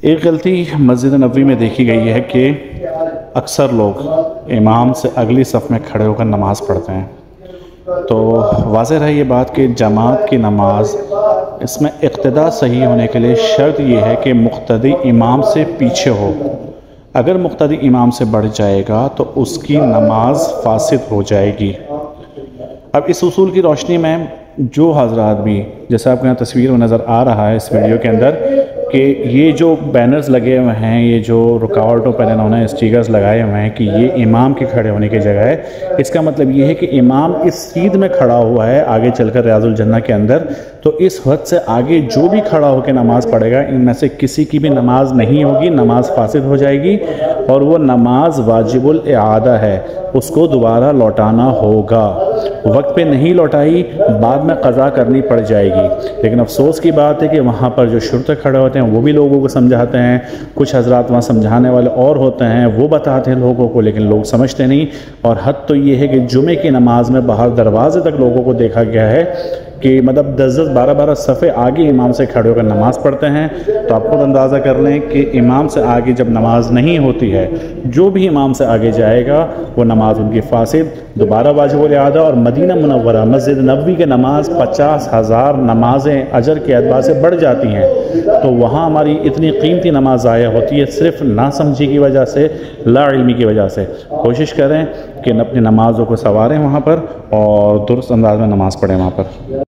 ایک غلطی مسجد نبوی میں دیکھی گئی ہے کہ اکثر لوگ امام سے اگلی صف میں کھڑے ہو کر نماز پڑھتے ہیں۔ تو واضح رہے یہ بات کہ جماعت کی نماز اس میں اقتداء صحیح ہونے کے لیے شرط یہ ہے کہ مقتدی امام سے پیچھے ہو۔ اگر مقتدی امام سے بڑھ جائے گا تو اس کی نماز فاسد ہو جائے گی۔ اب اس اصول کی روشنی میں جو حضرات بھی، جیسا آپ کو یہاں تصویر میں نظر آ رہا ہے اس ویڈیو کے اندر، کہ یہ جو بینرز لگے ہوئے ہیں، یہ جو رکاوٹوں پر انہوں نے اسٹیکرز لگائے ہوئے ہیں کہ یہ امام کے کھڑے ہونے کی جگہ ہے، اس کا مطلب یہ ہے کہ امام اس سیدھ میں کھڑا ہوا ہے آگے چل کر ریاض الجنہ کے اندر، تو اس حد سے آگے جو بھی کھڑا ہو کے نماز پڑھے گا ان میں سے کسی کی بھی نماز نہیں ہوگی، نماز فاسد ہو جائے گی، اور وہ نماز واجب الاعادہ ہے، اس کو دوبارہ لوٹانا ہوگا۔ وقت پہ نہیں لوٹائی بعد میں قضا کرنی پڑ جائے گی۔ لیکن افسوس کی بات ہے کہ وہاں پر جو شرطے کھڑے ہوتے ہیں وہ بھی لوگوں کو سمجھاتے ہیں، کچھ حضرات وہاں سمجھانے والے اور ہوتے ہیں، وہ بتاتے ہیں لوگوں کو، لیکن لوگ سمجھتے نہیں۔ اور حد تو یہ ہے کہ جمعے کی نماز میں باہر دروازے تک لوگوں کو دیکھا گیا ہے کہ مطلب 10-10 12-12 صفحے آگے امام سے کھڑے ہو کر نماز پڑھتے ہیں۔ تو آپ خود اندازہ کر لیں کہ امام سے آگے جب نماز نہیں ہوتی ہے، جو بھی امام سے آگے جائے گا وہ نماز ان کی فاسد، دوبارہ واجب الاعادہ۔ اور مدینہ منورہ مسجد نبوی کے نماز 50,000 نمازیں اجر کے اعتبار سے بڑھ جاتی ہیں، تو وہاں ہماری اتنی قیمتی نماز ضائع ہوتی ہے صرف ناسمجھی کی وجہ سے، لا علمی کی وجہ سے۔ کوشش کریں کہ اپنی نمازوں کو سنواریں وہاں پر اور درست انداز میں نماز پڑھیں وہاں پر۔